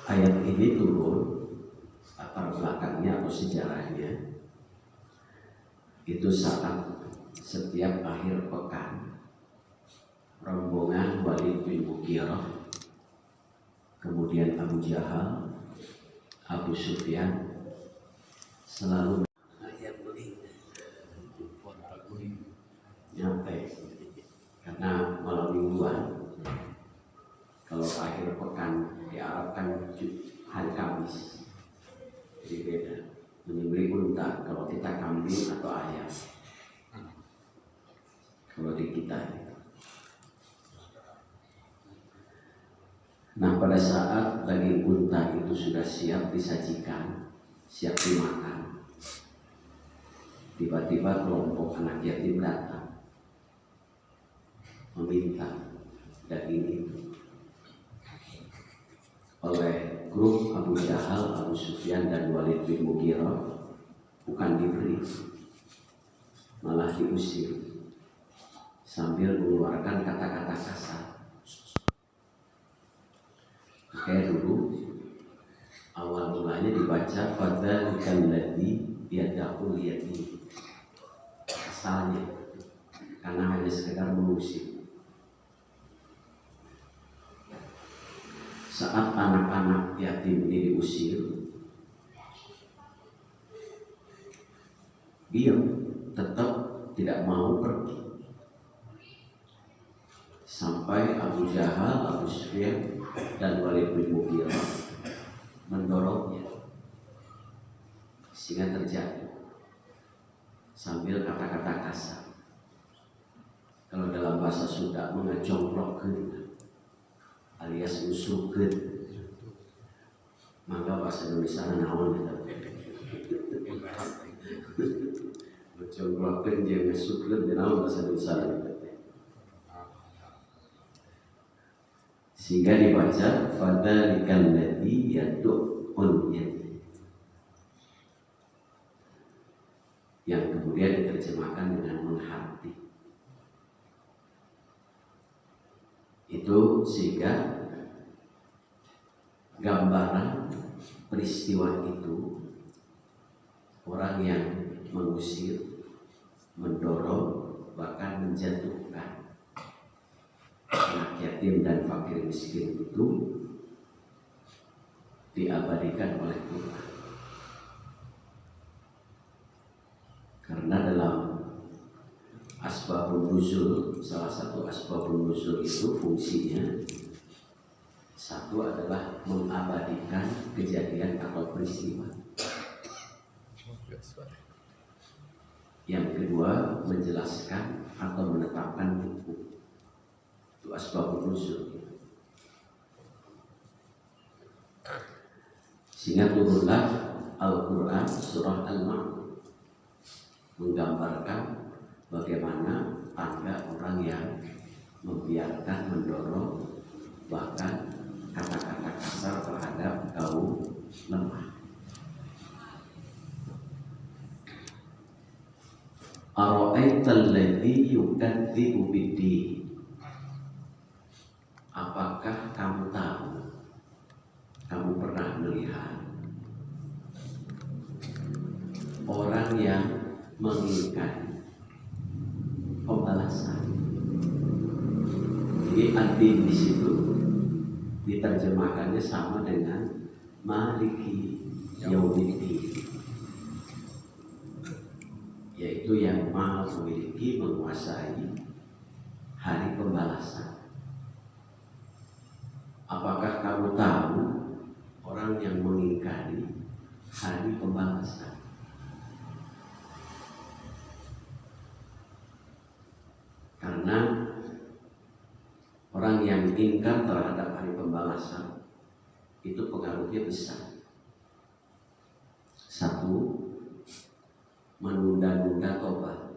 Ayat ini turun latar belakangnya atau sejarahnya itu saat setiap akhir pekan rombongan Walid bin Mughirah, kemudian Abu Jahal, Abu Sufyan selalu nyantai karena malam mingguan. Kalau akhir pekan di Arab kan hari Kamis, jadi beda. Menyembelih unta kalau kita kambing atau ayam. Kalau di kita itu. Nah, pada saat daging unta itu sudah siap disajikan, siap dimakan, tiba-tiba kelompok anak yatim datang meminta daging itu. Oleh grup Abu Jahal, Abu Sufyan dan Walid bin Mughirah bukan diberi, malah diusir sambil mengeluarkan kata-kata kasar. Kayak dulu awal mulanya dibaca fadzalika alladzi yad'u yatim, asalnya karena hanya sekedar mengusir. Saat anak-anak yatim ini diusir, dia tetap tidak mau pergi sampai Abu Jahal, Abu Sufyan dan Walid bin Mughirah mendorongnya sehingga terjadi sambil kata-kata kasar. Kalau dalam bahasa Sunda mengejongklokkeun alias nusukkeun, maka bahasa Indonesia naon gitu. Ngejongklokkeun jeung nusukkeun naon bahasa Indonesia gitu. Sehingga dibaca fadzalikal ladzi yad'ul yatim, yang kemudian diterjemahkan dengan menghati. Itu sehingga gambaran peristiwa itu orang yang mengusir, mendorong, bahkan menjatuhkan anak yatim dan fakir miskin itu diabadikan oleh Quran. Karena dalam asbabun nuzul, salah satu asbabun nuzul itu fungsinya satu adalah mengabadikan kejadian atau peristiwa. Yang kedua menjelaskan atau menetapkan hukum. Itu asbabun nuzul. Sehingga turunlah Al-Quran surah Al-Ma'un menggambarkan bagaimana tangga orang yang membiarkan, mendorong, bahkan kata-kata kasar terhadap kaum lemah. Ara'aital ladzi yukadzibu bid-din, apakah kamu tahu, kamu pernah melihat orang yang mengingkari pembalasan? Jadi ad-din di situ diterjemahkannya sama dengan maliki yaumiddin, yaitu yang maha memiliki, menguasai hari pembalasan. Apakah kamu tahu orang yang mengingkari hari pembalasan? Karena orang yang ingkar terhadap hari pembalasan itu pengaruhnya besar. Satu, menunda-nunda tobat.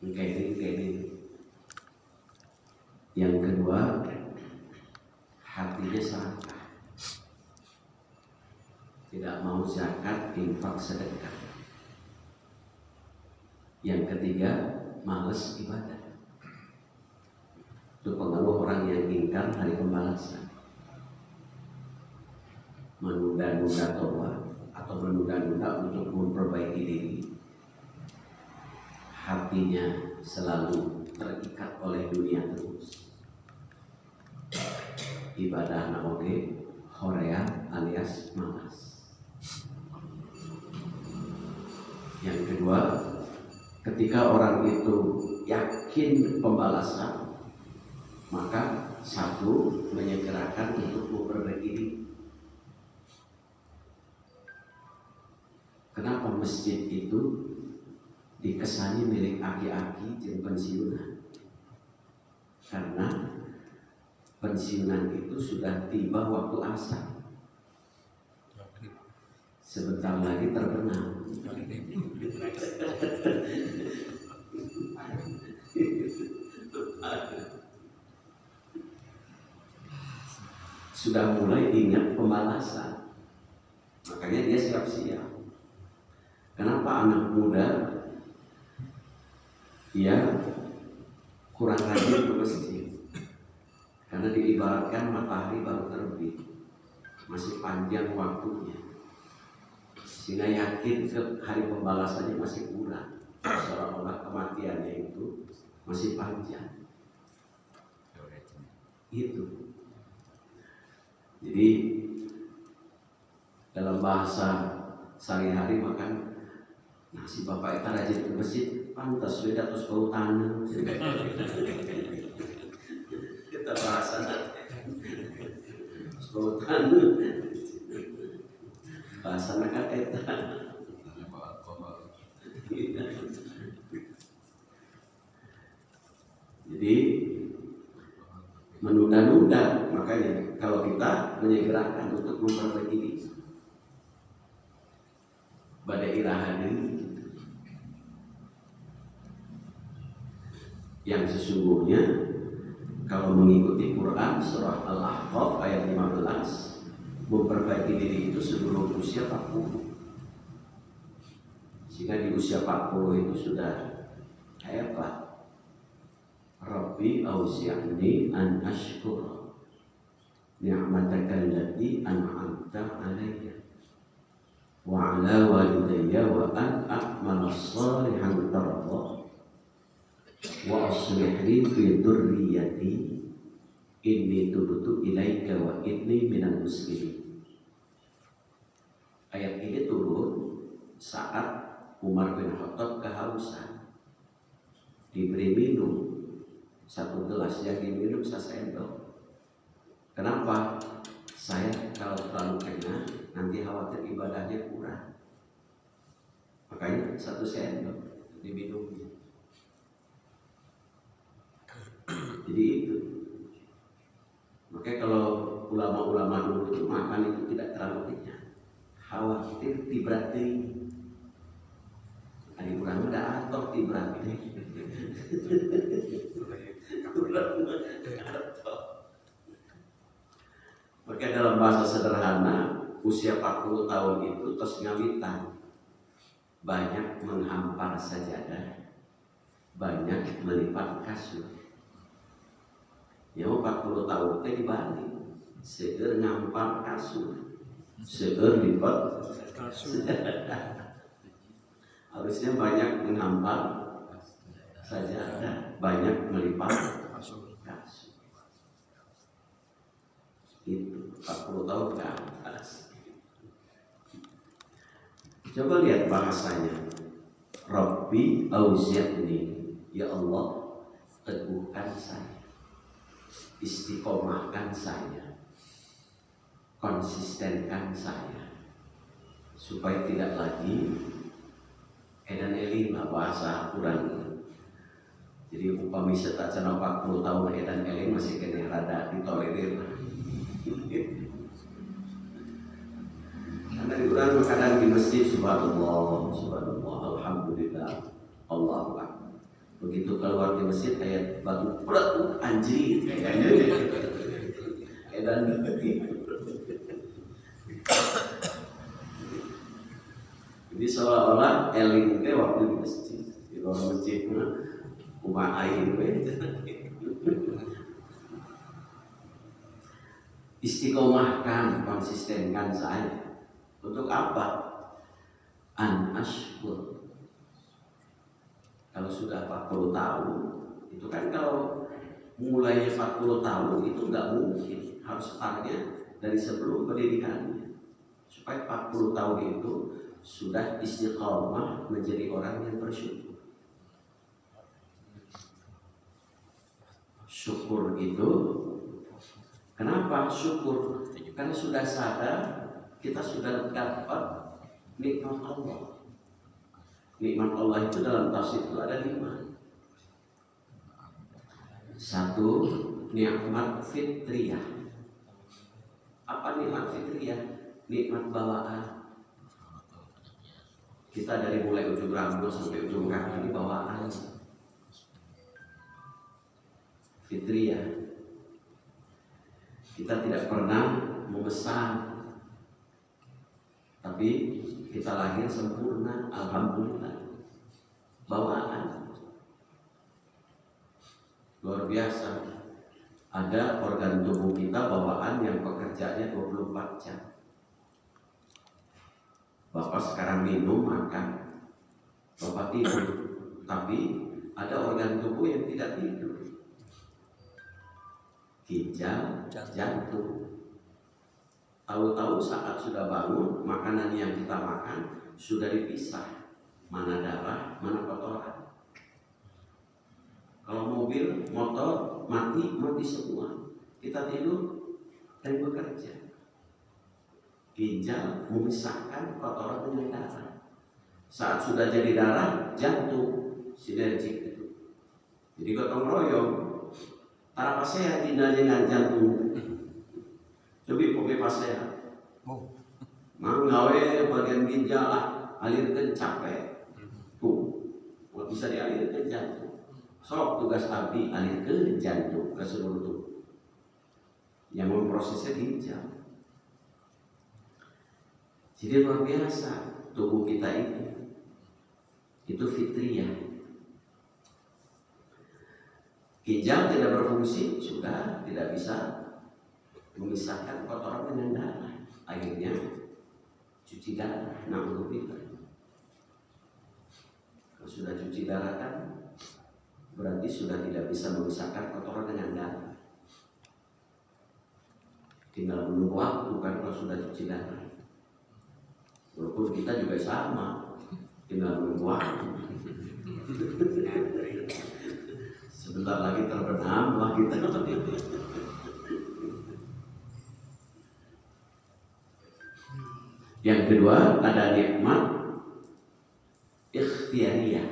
Ini. Yang kedua, hatinya serakah, tidak mau zakat, infak, sedekah. Yang ketiga, malas ibadah. Itu pengaruh orang yang ingkar hari pembalasan. menunda-nunda tobat atau menunda-nunda untuk memperbaiki diri, hatinya selalu terikat oleh dunia terus. Ibadah naoge horea alias malas. Yang kedua, ketika orang itu yakin pembalasan, maka satu menyegerakan untuk memperbaiki diri. Kenapa masjid itu dikesani milik aki-aki jeung pensiunan? Karena pensiunan itu sudah tiba waktu asar. Sebentar lagi terbenam. Sudah mulai ingat pembalasan, makanya dia siap-siap. Kenapa anak muda dia kurang rajin ke masjid? Karena diibaratkan matahari baru terbit, masih panjang waktunya, sehingga yakin ke hari pembalasannya masih kurang, seolah-olah kematiannya itu masih panjang. Itu. Jadi dalam bahasa sehari-hari makan si bapak itu rajin ke masjid, pantas beda terus bau tanah. Kita bahasa terus bau tanah. Bahasa kan eta. Jadi menunda-nunda, makanya kalau kita menyegerakan untuk memperbaiki diri, badai irahani yang sesungguhnya kalau mengikuti Quran surah Al-Ahqaf ayat 15, memperbaiki diri itu sebelum usia 40. Sehingga di usia 40 itu sudah hebat. Rabbi auzi'ni an ashkura ni'mataka allati an'amta 'alayya wa 'ala walidayya wa an a'mala shalihan tarda wa aslih li fi dzurriyyati inni tubtu ilaika wa inni minal muslimin. Ayat ini turun saat Umar bin Khattab kehausan, diberi minum satu gelas, yang diminum sesendok. Kenapa? Saya kalau terlalu kena nanti khawatir ibadahnya kurang, makanya satu sendok diminumnya. Jadi itu. Makanya kalau ulama-ulama dulu itu makan itu tidak terlalu kenyang, khawatir tibrati. Hari kurang ada atok tibrati. Maka dalam bahasa sederhana, usia 40 tahun itu terus ngawitan, banyak menghampar sajadah, banyak melipat kasur. Ya 40 tahun itu dibalik, seueur ngampar kasur, seueur lipat kasur. Harusnya banyak menghampar sajadah, banyak melipat kasur. Itu 40 tahun ke atas. Coba lihat bahasanya. Rabbi auzi'ni, ya Allah, teguhkan saya, istiqomahkan saya, konsistenkan saya, supaya tidak lagi edan eling bahasa kurang. Jadi upami setacana 40 tahun edan eling masih kena rada ditolerir. Karena diulang kadang di masjid subhanallah, subhanallah, alhamdulillah, Allahu akbar. Begitu keluar di masjid ayat batu berat anjing edan jadi seolah-olah eling teh waktu di masjid, di luar masjid rumah air. istiqomahkan, konsistenkan saya. Untuk apa? An ashkur. Kalau sudah 40 tahun, itu kan kalau mulainya 40 tahun itu nggak mungkin, harus startnya dari sebelum pendidikannya. Supaya 40 tahun itu sudah istiqomah menjadi orang yang bersyukur. Syukur itu, kenapa syukur? Karena sudah sadar kita sudah dapat nikmat Allah. Nikmat Allah itu dalam tafsir itu ada 5. 1, nikmat fitriyah. Apa nikmat fitriyah? Nikmat bawaan. Kita dari mulai ujung rambut sampai ujung kaki ini bawaan fitriyah. Kita tidak pernah memesan, tapi kita lahir sempurna, alhamdulillah. Bawaan luar biasa. Ada organ tubuh kita bawaan yang pekerjaannya 24 jam. Bapak sekarang minum, makan, Bapak tidur. Tapi ada organ tubuh yang tidak tidur. Ginjal, jantung. Tahu-tahu saat sudah bangun, makanan yang kita makan sudah dipisah. Mana darah, mana kotoran. Kalau mobil, motor, mati semua. Kita tidur dan bekerja. Ginjal memisahkan kotoran dengan darah. Saat sudah jadi darah, jantung sinergik itu. Jadi gotong royong. Tara pasehat ginjal dengan jantung. Lebih pokoknya pasehat. Manggawe bagian ginjal lah, alirkan capek. Tuh, bisa dialirkan jantung. Sok tugas abdi alirkan jantung ke seluruh tubuh. Yang memprosesnya ginjal. Jadi luar biasa tubuh kita ini. Itu fitriyah. Ginjal tidak berfungsi, sudah tidak bisa memisahkan kotoran dengan darah. Akhirnya cuci darah. Na'udzubillah. Kalau sudah cuci darah kan berarti sudah tidak bisa memisahkan kotoran dengan darah. Tinggal menunggu waktu kan kalau sudah cuci darah. Walaupun kita juga sama, tinggal menunggu waktu. Sebentar lagi terbenam lah kita. Yang kedua ada nikmat ikhtiyariyah.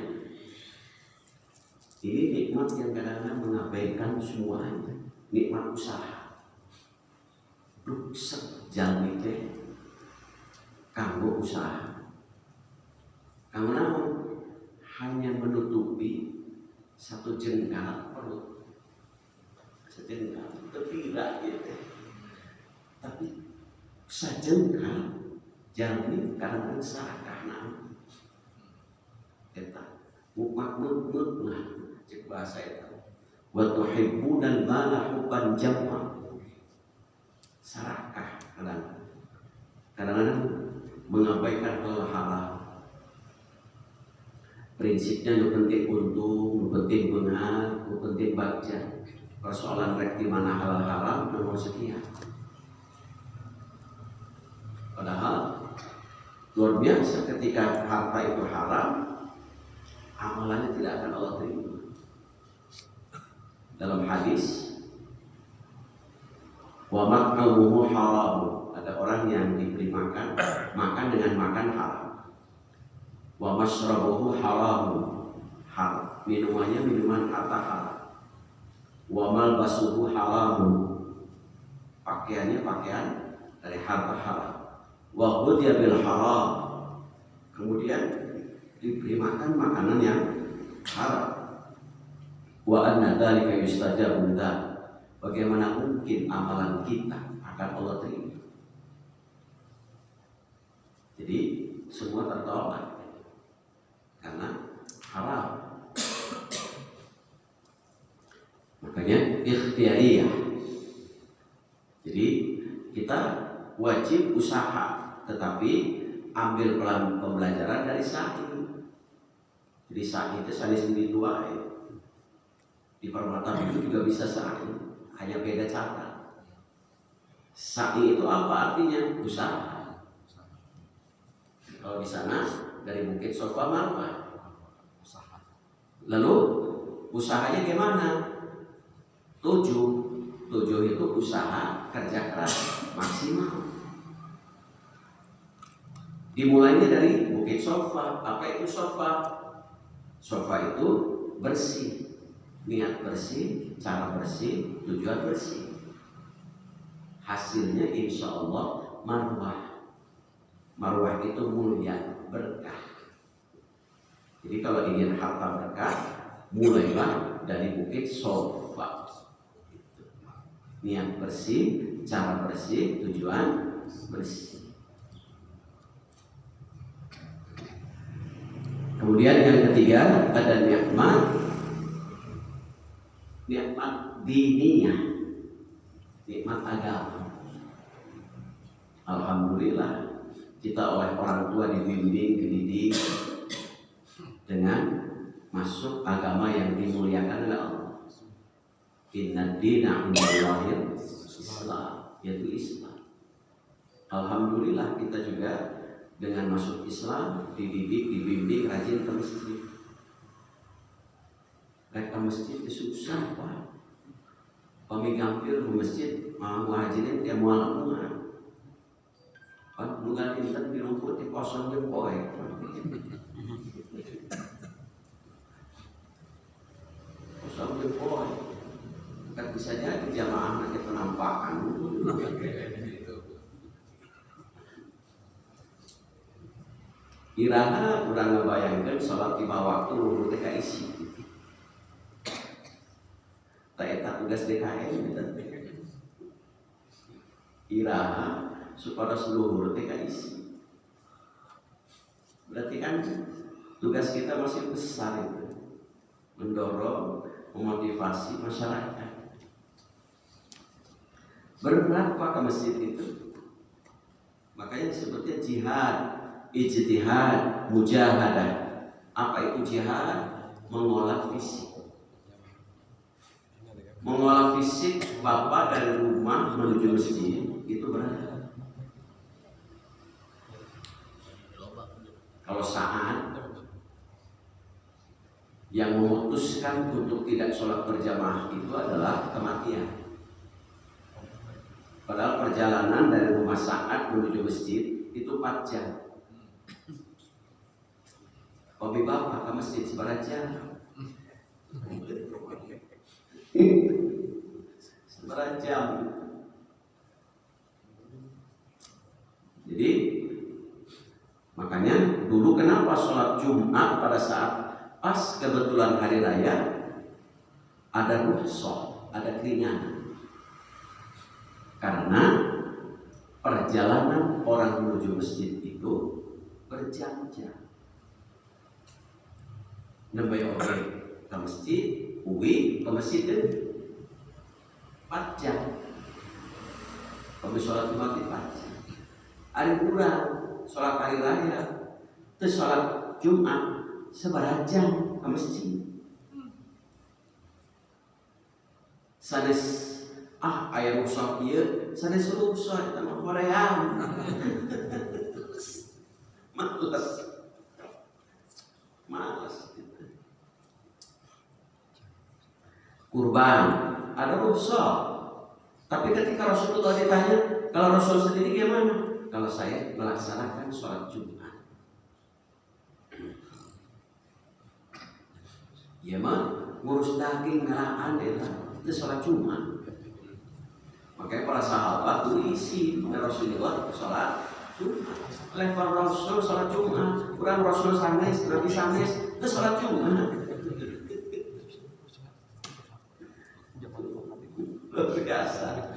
Ini nikmat yang kadang-kadang mengabaikan semuanya. Nikmat usaha. Dukset jalmi teh kanggo usaha. Kanggo naon? Hanya menutupi satu jengkal perut, sejengkal tidak gitu, tapi sajengkal jalmi karena sakah naon kita makmur lah cek bahasa itu. Wa tuhibbunal mala hubban jamma. Sarakah kadang-kadang mengabaikan hal halal. Prinsipnya yang penting untung, yang penting benar, yang penting baca. Persoalan rek di mana halal haram nomor sekian. Padahal luar biasa ketika harta itu haram, amalannya tidak akan Allah terima. Dalam hadis, wa mat'amuhu haram. Ada orang yang diberi makan dengan makan haram. Wa mashrabuhu haram, minumannya minuman harta haram. Wa malbasuhu haram, pakaiannya pakaian dari harta haram. Wa ghudhiya bil haram, kemudian diberi makan makanan yang haram. Wa anna dzalika yustajabu dzalik, bagaimana mungkin amalan kita akan Allah terima? Jadi semua tertolak karena haram. Makanya ikhtiyariyah. Jadi kita wajib usaha, tetapi ambil pembelajaran dari sa'i. Jadi sa'i itu sanis dua ya. Di permata itu juga bisa sa'i, hanya beda cara. Sa'i itu apa artinya? Usaha. Kalau di sana dari Bukit Sofa Marwah. Lalu usahanya gimana? Tujuh itu usaha kerja keras maksimal. Dimulainya dari Bukit Sofa. Apa itu Sofa? Sofa itu bersih, niat bersih, cara bersih, tujuan bersih. Hasilnya insya Allah marwah. Marwah itu mulia, berkah. Jadi kalau ingin harta berkah, mulailah dari Bukit Sofa. Niat bersih, cara bersih, tujuan bersih. Kemudian yang ketiga ada nikmat diniyah, nikmat agama. Alhamdulillah kita oleh orang tua dibimbing, dididik dengan masuk agama yang dimuliakan oleh Allah. Inna dina indallahil Islam, yaitu Islam. Alhamdulillah kita juga dengan masuk Islam dididik, dibimbing, rajin ke masjid. Mereka masjid itu susah Pak. Kami gampil ke masjid, mau hajirin dia mual mual. Kan bukan intan di rumput di kosong jempoi. Kosong jempoi. Kan bisa jadi jamaah nanti penampakan. Iraha kurang ngebayangkan sholat 5 waktu luhur teh isi. Tak tugas DKM gitu. Iraha supaya seluruh teh isi. Berarti kan tugas kita masih besar itu, mendorong, memotivasi masyarakat. Berat Pak ke masjid itu. Makanya disebutnya jihad, ijtihad, mujahadah. Apa itu jihad? Mengolah fisik. Mengolah fisik Bapak dari rumah menuju masjid itu berat. Kalau saat yang memutuskan untuk tidak sholat berjamaah itu adalah kematian. Padahal perjalanan dari rumah Sa'ad menuju masjid itu 4 jam. Hobi Bapak ke masjid seberapa jam? Seberapa jam? Jadi makanya dulu kenapa sholat Jumat pada saat pas kebetulan hari raya ada rukhsah, ada keringanan. Karena perjalanan orang menuju masjid itu berjam-jam. Nembe orang ke masjid, uwi ke masjid itu 4 jam. Kami sholat Jumat 4 jam. Ada kurang sholat hari raya, terus sholat Jumat seberapa jam ke masjid. Sanes ayah rusak dia, sanes rusak sama Korea. Malas. Kurban ada rusak. Tapi ketika Rasulullah ditanya, kalau Rasul sendiri gimana? Kalau saya melaksanakan sholat Jumat. Ya mah ngurus daging melaan itu sholat Jumat. Makanya para sahabat itu isi Rasulullah sholat Jumat. Level Rasul sholat Jumat, kurang Rasul sanes, Nabi sanes, itu sholat Jumat. Luar biasa.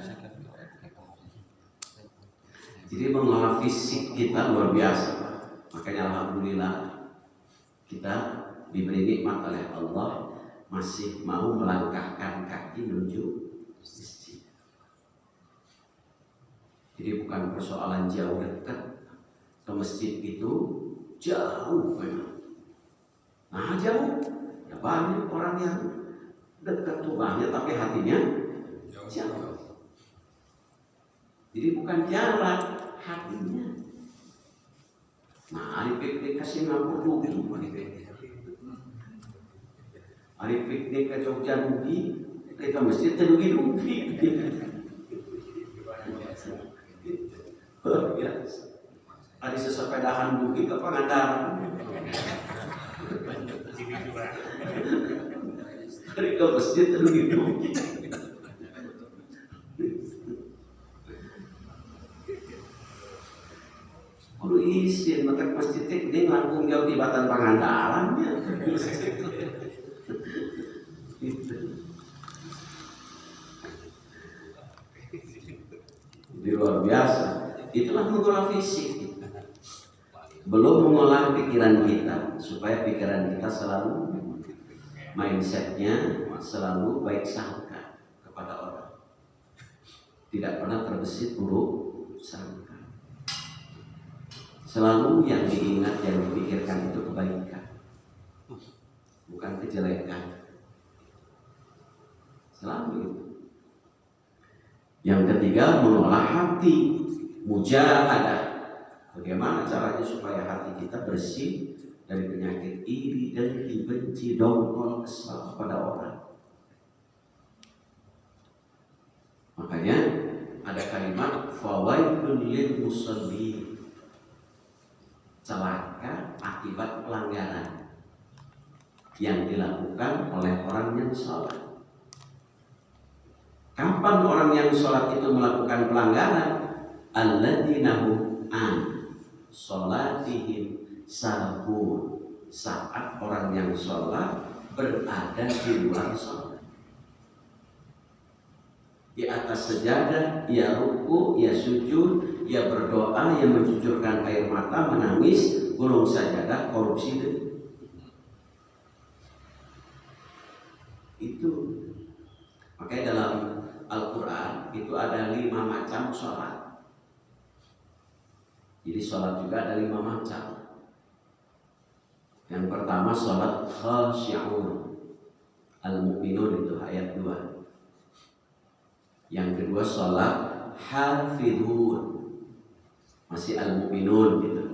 Jadi mengolah fisik kita luar biasa. Makanya alhamdulillah kita diberi nikmat oleh Allah masih mau melangkahkan kaki menuju masjid. Jadi persoalan jauh dekat ke masjid itu jauh memang. Nah jauh, ya banyak orang yang dekat rumahnya tapi hatinya jauh. Jadi bukan jarak, hatinya. Nah, hari piknik ke Singapura rugi, hari piknik ke Jogja rugi, ke masjid rugi. Hari sesepedahan rugi ke Pangandaran. Hari ke masjid rugi. Kudu izin maka masjid ini langkung jauh tibatan Pangandarannya. Jadi luar biasa. Itulah mengolah fisik. Belum mengolah pikiran kita supaya pikiran kita selalu mindsetnya selalu baik sangka kepada orang. Tidak pernah terbesit buruk sangka. Selalu yang diingat, yang dipikirkan itu kebaikan, bukan kejelekan. Selalu itu. Yang ketiga, mengolah hati, mujahadah. Bagaimana caranya supaya hati kita bersih dari penyakit iri, dengki, benci, dongkol, kesal kepada orang. Makanya ada kalimat fawailun lil musallin. Celaka akibat pelanggaran yang dilakukan oleh orang yang sholat. Kapan orang yang sholat itu melakukan pelanggaran? Alladzina hum an sholatihim sahun. Saat orang yang sholat berada di luar sholat, di atas sejadah, ia ruku, ia sujud, ia berdoa, ia mencucurkan air mata, menangis, gulung sajadah, korupsi itu. Makanya dalam Al-Quran itu ada 5 macam sholat. Jadi sholat juga ada 5 macam. Yang pertama sholat khasyi'un, Al-Mu'minun itu ayat 2. Yang kedua sholat hafidhun, masih Al-Mu'minun gitu,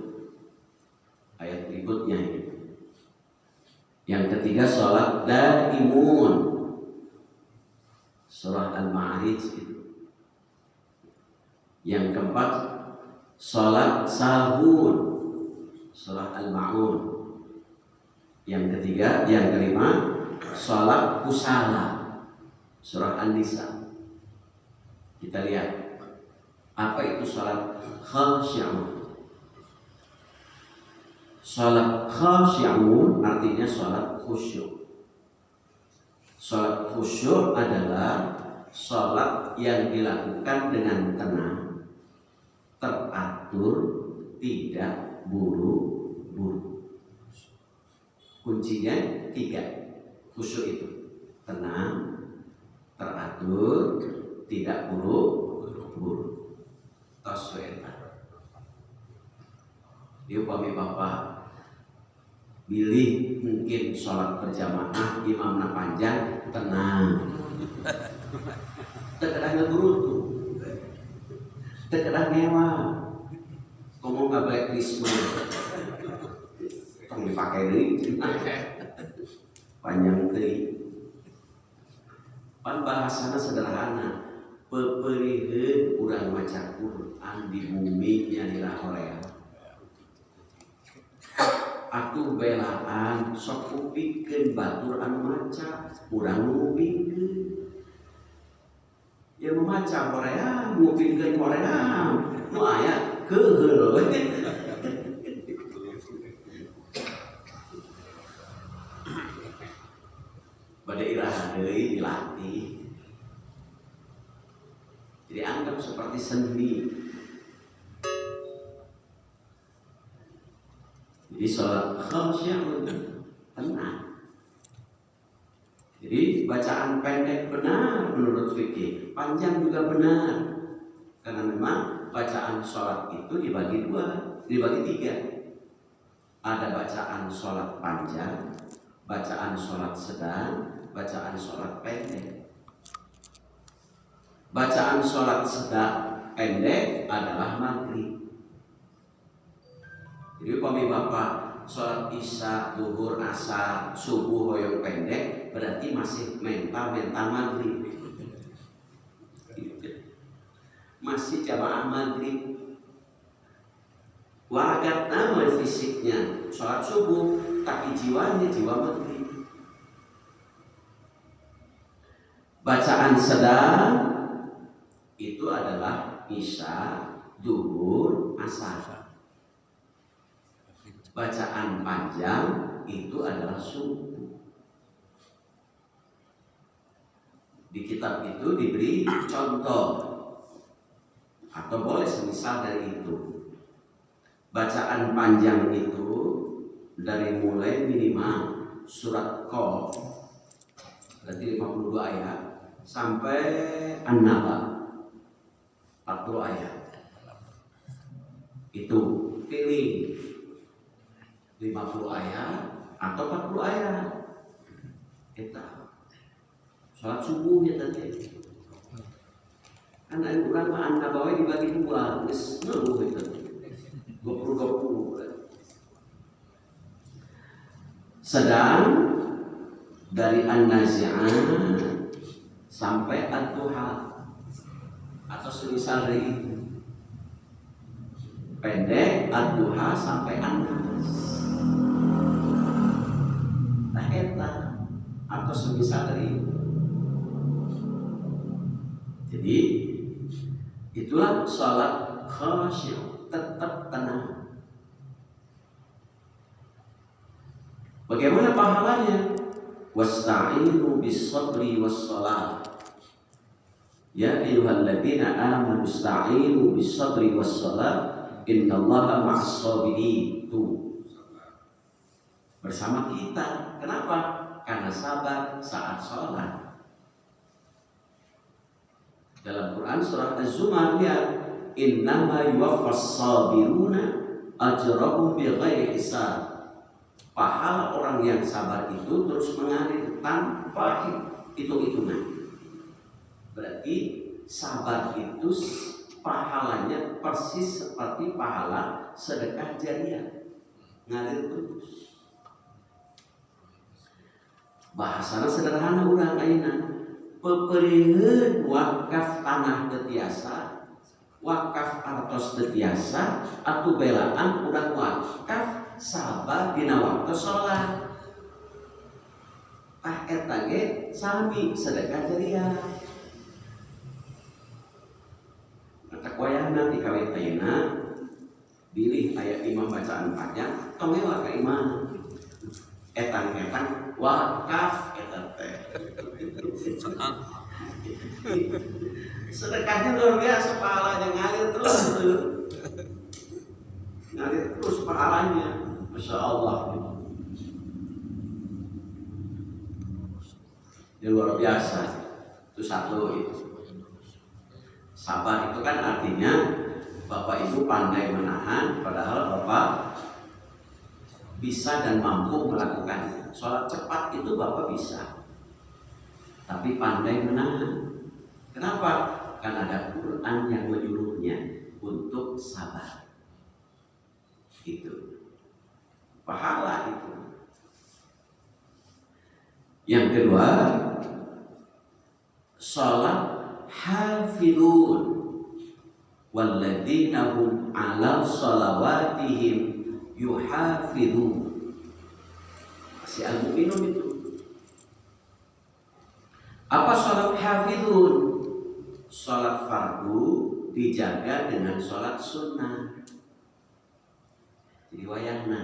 ayat berikutnya ini. Yang ketiga sholat daimun, surah Al-Ma'arij gitu. Yang keempat sholat sahun, surah Al-Ma'un. Yang ketiga, yang kelima sholat kusala, surah An-Nisa. Kita lihat apa itu sholat khasyi'un. Sholat khasyi'un artinya sholat khusyuk. Sholat khusyuk adalah sholat yang dilakukan dengan tenang, teratur, tidak buru-buru. Kuncinya 3, khusyuk itu tenang, teratur, tidak buru-buru. Tasweta. Dia upami bapak pilih mungkin sholat berjamaah imamnya panjang, tenang. Terkadang ngeburutu, terkadang ngewa. Ngomong nggak blacklist, tong dipakai deh, panjang deh. Pan bahasana sederhana. Peperihun urang maca Quran di bumi nyadira Korea. Atuh belaan sok upikeun batur anu maca, urang ngupikeun. Ya maca Korea, ngupikeun Korea, nu aya keheul we. Bade iraha deui dilatih. Jadi anggap seperti seni. Jadi sholat khamsyah tenang. Jadi bacaan pendek benar menurut fikih, panjang juga benar. Karena memang bacaan sholat itu dibagi dua, dibagi tiga. Ada bacaan sholat panjang, bacaan sholat sedang, bacaan sholat pendek. Bacaan sholat sedang pendek adalah maghrib. Jadi kami bapak sholat isya, zuhur, asar, subuh yang pendek berarti masih mental maghrib. Masih jamaah maghrib. Walagat nama fisiknya sholat subuh, tapi jiwanya jiwa maghrib. Bacaan sedang itu adalah isya, zuhur, asar. Bacaan panjang itu adalah subuh. Di kitab itu diberi contoh atau boleh semisal dari itu. Bacaan panjang itu dari mulai minimal surat Qaf berarti 52 ayat sampai An-Naba 40 ayat. Itu pilih 50 ayat atau 40 ayat. Kita sholat subuhnya tadi. Karena Al-Quran An-Nabawi dibagi dua, geus ngeluh itu. 20. Sedang dari An-Nazi'ah sampai Ad-Duha atau semisal dari itu. Pendek Ad-Duha sampai An-Nas. Nah eta atau semisal dari itu. Jadi itulah sholat khasyuk, tetap tenang. Bagaimana pahalanya? Wasta'inu bis-sabri was-shalah. Ya ayyuhalladzina amanu ista'inu bis-sabri was-shalah innallaha ma'as-sabirin. Bersama kita. Kenapa? Karena sabar saat sholat. Dalam Quran surah Az-Zumar lihat, innama yuwaffas sabiruna ajrahum bighairi hisab. Pahala orang yang sabar itu terus mengalir tanpa hitung-hitungan. Berarti sabar itu pahalanya persis seperti pahala sedekah jariyah, ngalir terus. Bahasana sederhana urang ayeuna, peperieun wakaf tanah teu tiasa, wakaf artos teu tiasa, atuh belaan urang wakaf sabar dina waktu sholat. Tah eta ge sami sedekah jariyah. Mata koyana ti kawit ayeuna bilih aya imam bacaan panjang, tong heula ka imam. Etang-etang wakaf eta teh. Sedekahnya luar biasa, pahalanya ngalir terus. Ngalir terus pahalanya. Masya Allah, ini luar biasa. Itu satu itu. Sabar itu kan artinya Bapak Ibu pandai menahan, padahal Bapak bisa dan mampu melakukannya. Sholat cepat itu Bapak bisa, tapi pandai menahan. Kenapa? Karena ada Quran yang menyuruhnya untuk sabar. Itu pahala itu. Yang kedua, salat hafidun walladzina hum 'ala shalawatihim yuhafidun. Si Al-Mu'minun itu. Apa salat hafidun? Salat fardu dijaga dengan salat sunnah. Jadi wayangna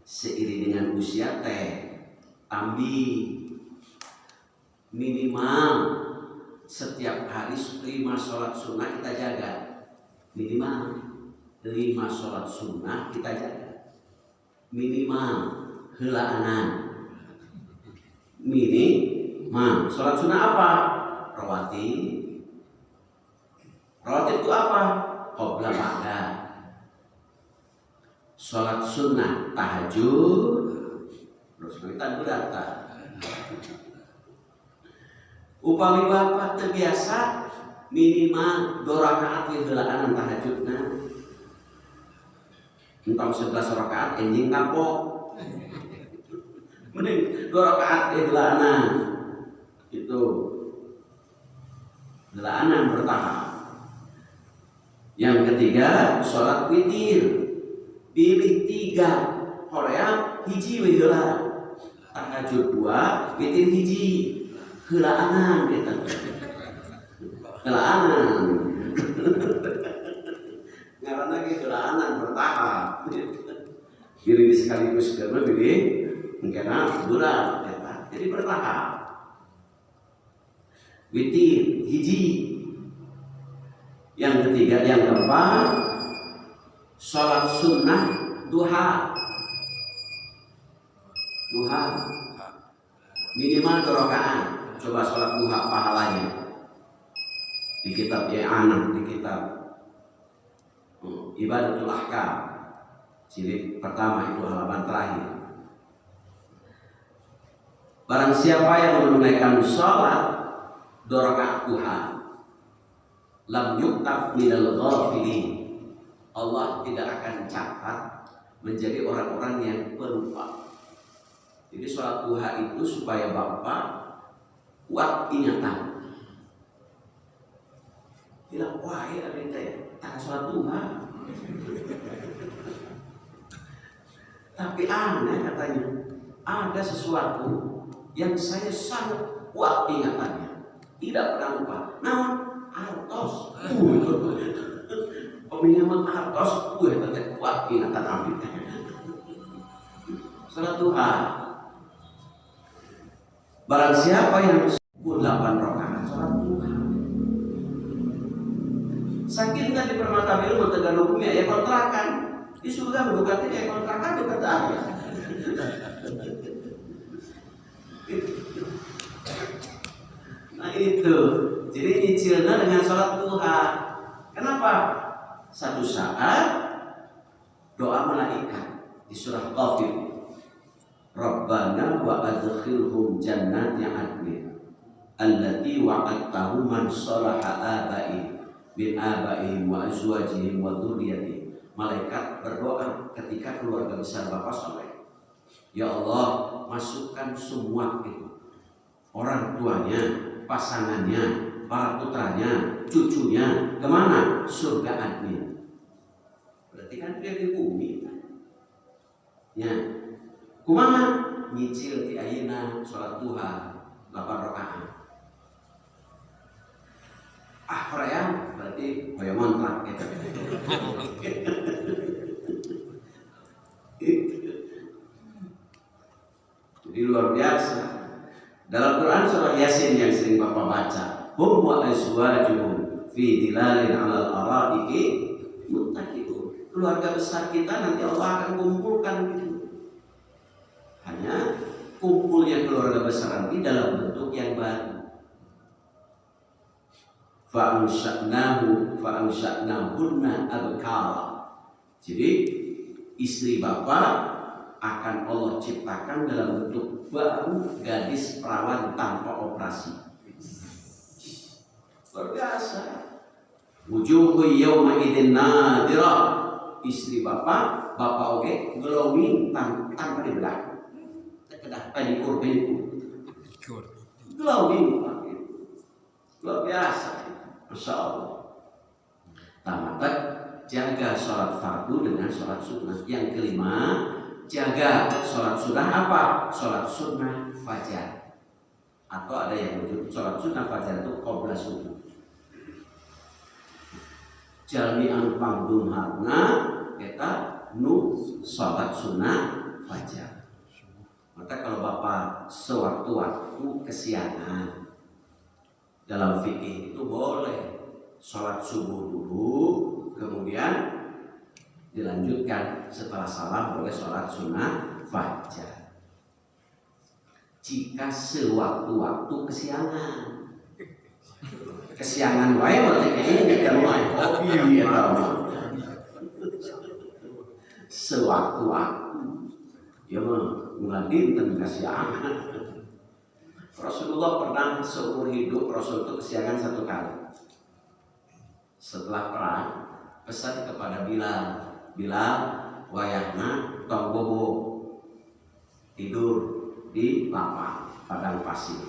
seiring dengan usia teh tambi minimal setiap hari 5 sholat sunnah kita jaga. Minimal 5 sholat sunnah kita jaga. Minimal heulaanan. Minimal sholat sunnah apa? Rawatib. Rawatib itu apa? qabla ba'da. Sholat sunnah tahajud terus kita berata. Upami bapak terbiasa minimal 2 rakaat di heulaanan tahajudna. Entong 11 rakaat enjing kapok. Mending 2 rakaat di heulaanan. Itu heulaanan bertahap. Yang ketiga, sholat witir. Pilih 3 hoream hiji we heula. Tahajud 2, witir hiji. Heulaanan eta. Heulaanan. Ngaranna ge heulaanan bertahap. Pilih sekaligus karena pilih engkena bulan eta. Jadi bertahap. Witir hiji. Yang ketiga, yang keempat, sholat sunnah duha. Duha minimal 2 rakaat. Coba sholat duha pahalanya di kitab I'anah, di kitab Ibadatul Ahkam jilid pertama itu halaman terakhir. Barang siapa yang menunaikan sholat 2 rakaat duha, lam yuktab minal ghafilin, Allah tidak akan catat menjadi orang-orang yang pelupa. Jadi sholat duha itu supaya bapak kuat ingatan. Bilang, wah ya ada ya, tak sholat duha. Tapi aneh katanya, ada sesuatu yang saya sangat kuat ingatannya, tidak pernah lupa. Namun artos, peminjaman artos, tetap kuat ingatan abdi. Salat duha. Barang siapa yang 8 rakaat salat duha. Saking tadi permata biru mentegan hukumnya ya kontrakan. Di surga mendukati ya kontrakan dekat ayah. Nah itu. Jadi nyicilnya dengan sholat duha. Kenapa? Satu saat doa malaikat di surah Ghafir, Rabbana wa adkhilhum jannati adnin allati wa'adtahu man salaha abai min abaihim wa azwajihim wa dzurriyyatihim. Malaikat berdoa ketika keluarga besar bapak soleh, ya Allah, masukkan semua itu, orang tuanya, pasangannya, para putranya, cucunya, kemana? Surga admin. Berarti kan dia di bumi. Ya, kumaha? Nyicil di ayeuna sholat duha 8 rakaat. Hoream berarti hoya montrak gitu. Jadi luar biasa. Dalam Quran surah Yasin yang sering bapak baca, hum wa azwajuhum fi dilalin 'alal araiki muttaqiun. Keluarga besar kita nanti Allah akan kumpulkan gitu. Hanya kumpulnya keluarga besar nanti dalam bentuk yang baru. Fa'ansha'nahunna abkara. Jadi istri bapak akan Allah ciptakan dalam bentuk baru, gadis perawan tanpa operasi. Luar biasa. Wujuhu yawma idzin nadirah. Istri bapak oge glowing tanpa dibelah. Kedah pedikur glowing luar biasa. Masya Allah. Tamat jaga sholat fardu dengan sholat sunnah. Yang kelima, jaga sholat sunnah apa? Sholat sunnah fajar. Atau ada yang menyebut sholat sunnah fajar itu qabla subuh. Jalmi anu pangdumharna kita nu sholat sunnah fajar. Maka kalau bapak sewaktu-waktu kesiangan, dalam fikih itu boleh sholat subuh dulu, kemudian dilanjutkan setelah salam boleh sholat sunnah fajar. Jika sewaktu-waktu kesiangan, kesiangan wae berarti ini kan wae. Oh iya sewaktu-waktu ya mulai dinten kesiangan. Rasulullah pernah seumur hidup Rasul itu kesiangan 1 kali. Setelah perang pesan kepada Bilal wayahna tong bobo tidur di lapang padang pasir.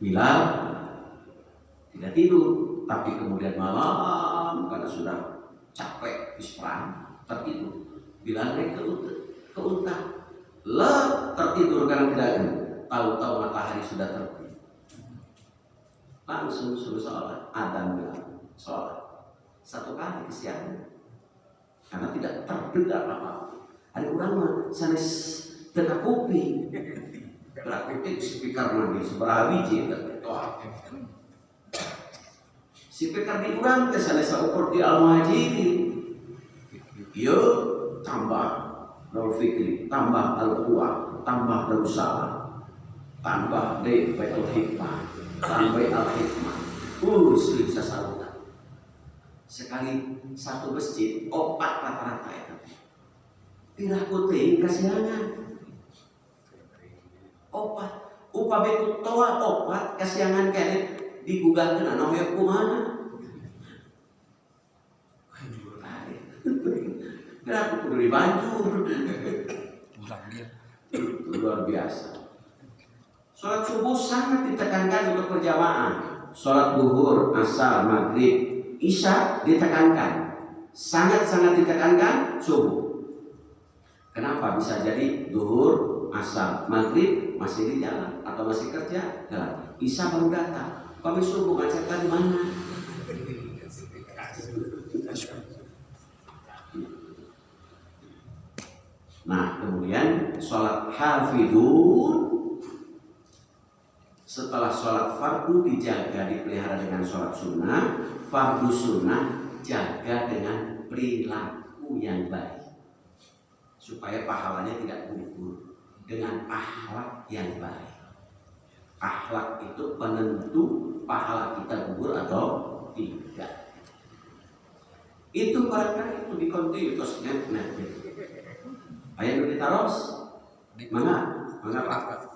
Bilal tidak tidur, tapi kemudian malam karena sudah capek habis perang tertidur. Bilal naik ke unta, tertidur karena tidak tahu-tahu matahari sudah terbit. Langsung suruh sholat, adzan Bilal sholat 1 kali kesiangan karena tidak terdengar apa-apa. Ada orang mah sanes tengah kuping, berarti speaker lagi seberapa biji speaker di urang teh sanes saukur di al-muhajirin. Yo tambah Nol Fikri, tambah Al-Quwa, tambah Darussalam, tambah Baitul Hikmah, tambah Al-Hikmah. Sering sasalutan. Sekali 1 masjid, 4 rata-rata itu. Pirah putih kasihangan. 4. Upah beku toa 4 kasihangan kene digugahkeun anu hoyong kumaha. Kenapa kudu dibanjur? Luar biasa. Sholat subuh sangat ditekankan untuk berjamaah. Sholat duhur, asar, maghrib, isya ditekankan. Sangat-sangat ditekankan subuh. Kenapa bisa jadi duhur, asar, maghrib masih di jalan atau masih kerja? Jalan. Isya baru datang. Kami subuh ngajarkan mana? Nah, kemudian sholat hafidun setelah sholat fardu dijaga dipelihara dengan sholat sunnah, fardu sunnah jaga dengan perilaku yang baik supaya pahalanya tidak gugur dengan akhlak yang baik. Akhlak itu penentu pahala kita gugur atau tidak. Itu barangkali itu dikontinuitas net. Ayat dulu ditaros, mana Pak?